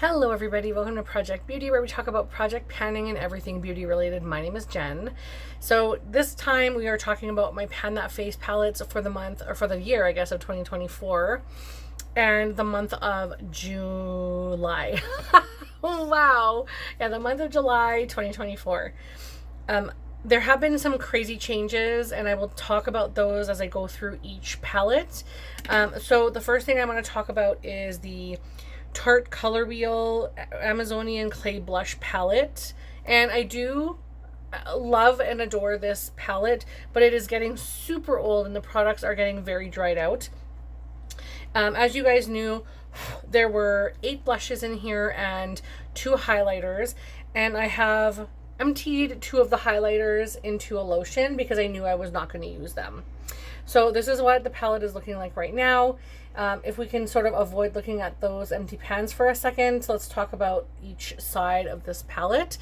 Hello everybody, welcome to Project Beauty, where we talk about project panning and everything beauty related. My name is Jen. So this time we are talking about my Pan That Face palettes for the month, or for the year I guess, of 2024 and the month of July. Wow. Yeah, the month of July 2024. There have been some crazy changes and I will talk about those as I go through each palette. So the first thing I'm going to talk about is the Tarte Color Wheel Amazonian Clay Blush Palette. And I do love and adore this palette, but it is getting super old and the products are getting very dried out. As you guys knew, there were 8 blushes in here and 2 highlighters, and I have emptied 2 of the highlighters into a lotion because I knew I was not going to use them. So this is what the palette is looking like right now. If we can sort of avoid looking at those empty pans for a second, let's talk about each side of this palette.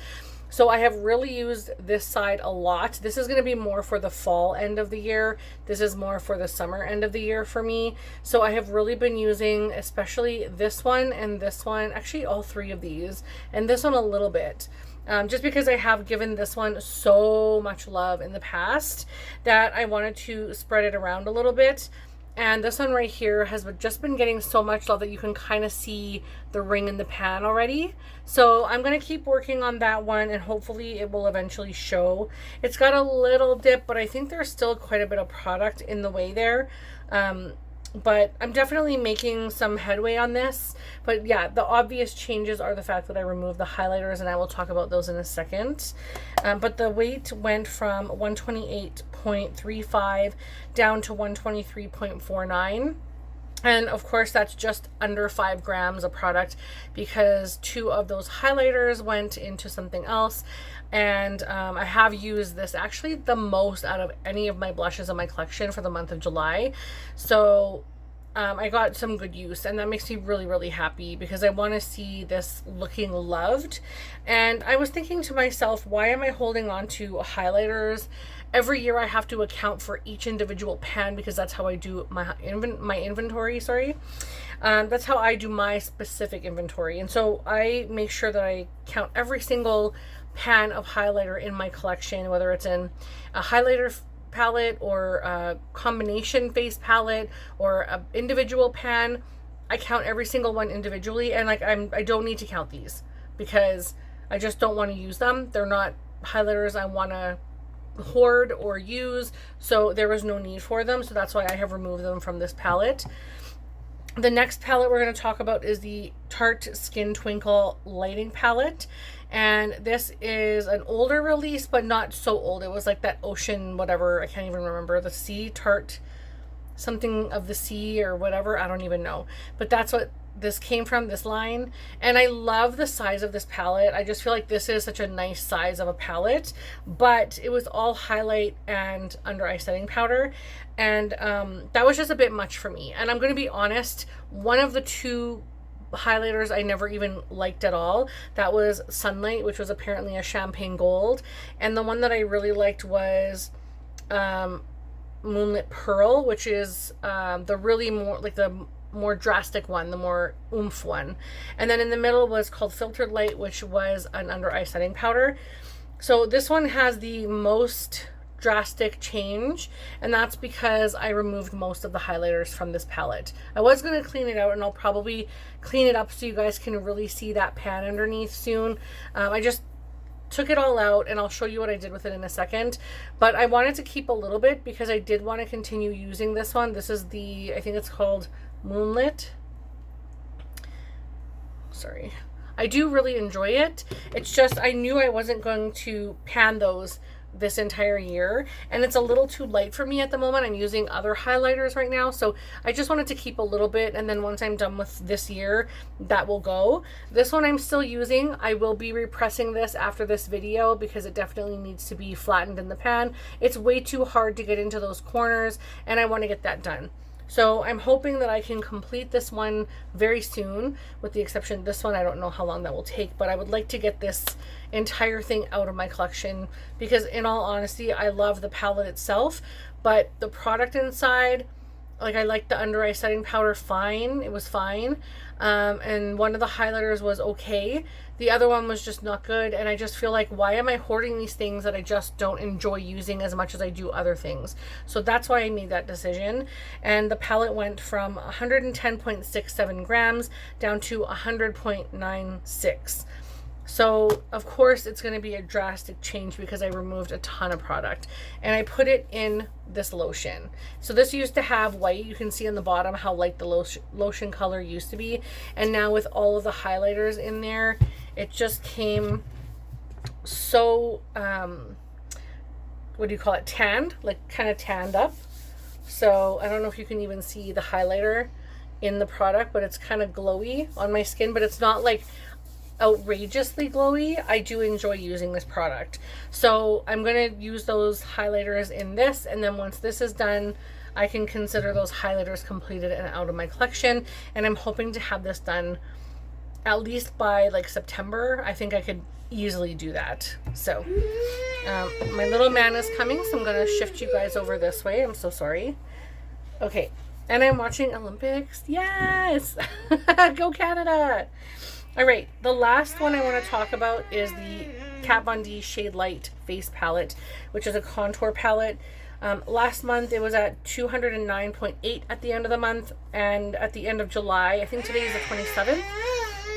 So I have really used this side a lot. This is going to be more for the fall end of the year. This is more for the summer end of the year for me. So I have really been using especially this one and this one, actually all 3 of these, and this one a little bit. Just because I have given this one so much love in the past that I wanted to spread it around a little bit. And this one right here has just been getting so much love that you can kind of see the ring in the pan already. So I'm going to keep working on that one and hopefully it will eventually show. It's got a little dip, but I think there's still quite a bit of product in the way there. But I'm definitely making some headway on this. But yeah, the obvious changes are the fact that I removed the highlighters, and I will talk about those in a second. But the weight went from 128.35 down to 123.49. And of course, that's just under 5 grams of product because 2 of those highlighters went into something else. And I have used this actually the most out of any of my blushes in my collection for the month of July. So I got some good use, and that makes me really, really happy because I want to see this looking loved. And I was thinking to myself, why am I holding on to highlighters? Every year I have to account for each individual pan because that's how I do my inventory, sorry. That's how I do my specific inventory. And so I make sure that I count every single pan of highlighter in my collection, whether it's in a highlighter palette or a combination face palette or an individual pan. I count every single one individually, and like I don't need to count these because I just don't want to use them. They're not highlighters I want to hoard or use, so there was no need for them, so that's why I have removed them from this palette. The next palette we're going to talk about is the Tarte Skin Twinkle Lighting palette, and this is an older release but not so old. It was like that ocean whatever, I can't even remember, the sea Tarte something of the sea or whatever, I don't even know, but that's what this came from, this line. And I love the size of this palette. I just feel like this is such a nice size of a palette, but it was all highlight and under eye setting powder, and that was just a bit much for me. And I'm going to be honest, one of the 2 highlighters I never even liked at all. That was Sunlight, which was apparently a champagne gold, and the one that I really liked was Moonlit Pearl, which is the really more like the more drastic one, the more oomph one. And then in the middle was called Filtered Light, which was an under eye setting powder. So this one has the most drastic change, and that's because I removed most of the highlighters from this palette. I was going to clean it out, and I'll probably clean it up so you guys can really see that pan underneath soon. I just took it all out, and I'll show you what I did with it in a second, but I wanted to keep a little bit because I did want to continue using this one. This is the, I think it's called Moonlit. Sorry. I do really enjoy it. It's just I knew I wasn't going to pan those this entire year, and it's a little too light for me at the moment. I'm using other highlighters right now, so I just wanted to keep a little bit, and then once I'm done with this year, that will go. This one I'm still using. I will be repressing this after this video because it definitely needs to be flattened in the pan. It's way too hard to get into those corners, and I want to get that done. So I'm hoping that I can complete this one very soon, with the exception of this one. I don't know how long that will take, but I would like to get this entire thing out of my collection because in all honesty, I love the palette itself, but the product inside Like, I liked the under eye setting powder fine. It was fine. And one of the highlighters was okay. The other one was just not good. And I just feel like, why am I hoarding these things that I just don't enjoy using as much as I do other things? So that's why I made that decision. And the palette went from 110.67 grams down to 100.96. So, of course, it's going to be a drastic change because I removed a ton of product. And I put it in this lotion. So this used to have white. You can see on the bottom how light the lotion color used to be. And now with all of the highlighters in there, it just came so, what do you call it? Tanned, like kind of tanned up. So I don't know if you can even see the highlighter in the product, but it's kind of glowy on my skin, but it's not like outrageously glowy. I do enjoy using this product. So I'm going to use those highlighters in this, and then once this is done, I can consider those highlighters completed and out of my collection. And I'm hoping to have this done at least by like September. I think I could easily do that. So my little man is coming, so I'm going to shift you guys over this way. I'm so sorry. Okay, and I'm watching Olympics. Yes. Go Canada. All right, the last one I want to talk about is the Kat Von D Shade Light Face Palette, which is a contour palette. Last month it was at 209.8 at the end of the month, and at the end of July, I think today is the 27th,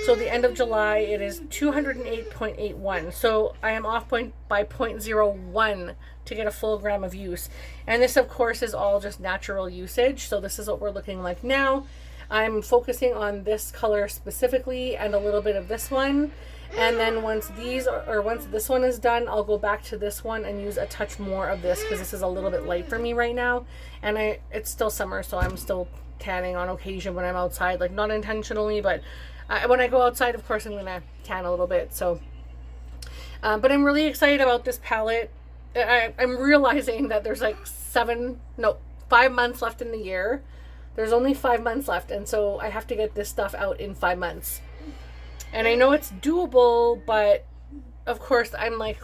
so the end of July it is 208.81. So I am off by 0.01 to get a full gram of use. And this, of course, is all just natural usage, so this is what we're looking like now. I'm focusing on this color specifically and a little bit of this one. And then once this one is done, I'll go back to this one and use a touch more of this because this is a little bit light for me right now. And it's still summer, so I'm still tanning on occasion when I'm outside, like not intentionally, but when I go outside, of course, I'm going to tan a little bit. So, but I'm really excited about this palette. I'm realizing that there's like 5 months left in the year. There's only 5 months left, and so I have to get this stuff out in 5 months. And I know it's doable, but of course I'm like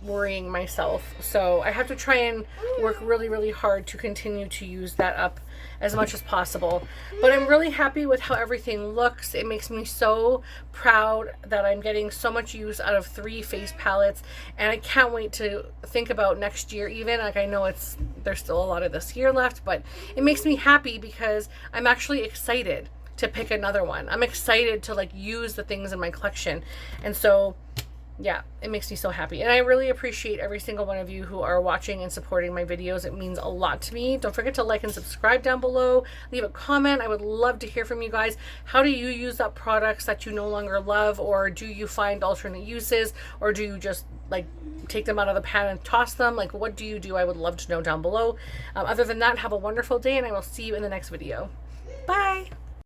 worrying myself. So I have to try and work really, really hard to continue to use that up as much as possible. But I'm really happy with how everything looks. It makes me so proud that I'm getting so much use out of 3 face palettes, and I can't wait to think about next year even. Like, I know there's still a lot of this year left, but it makes me happy because I'm actually excited to pick another one. I'm excited to like use the things in my collection. And so yeah, it makes me so happy. And I really appreciate every single one of you who are watching and supporting my videos. It means a lot to me. Don't forget to like and subscribe down below. Leave a comment. I would love to hear from you guys. How do you use up products that you no longer love? Or do you find alternate uses? Or do you just like take them out of the pan and toss them? Like, what do you do? I would love to know down below. Other than that, have a wonderful day, and I will see you in the next video. Bye!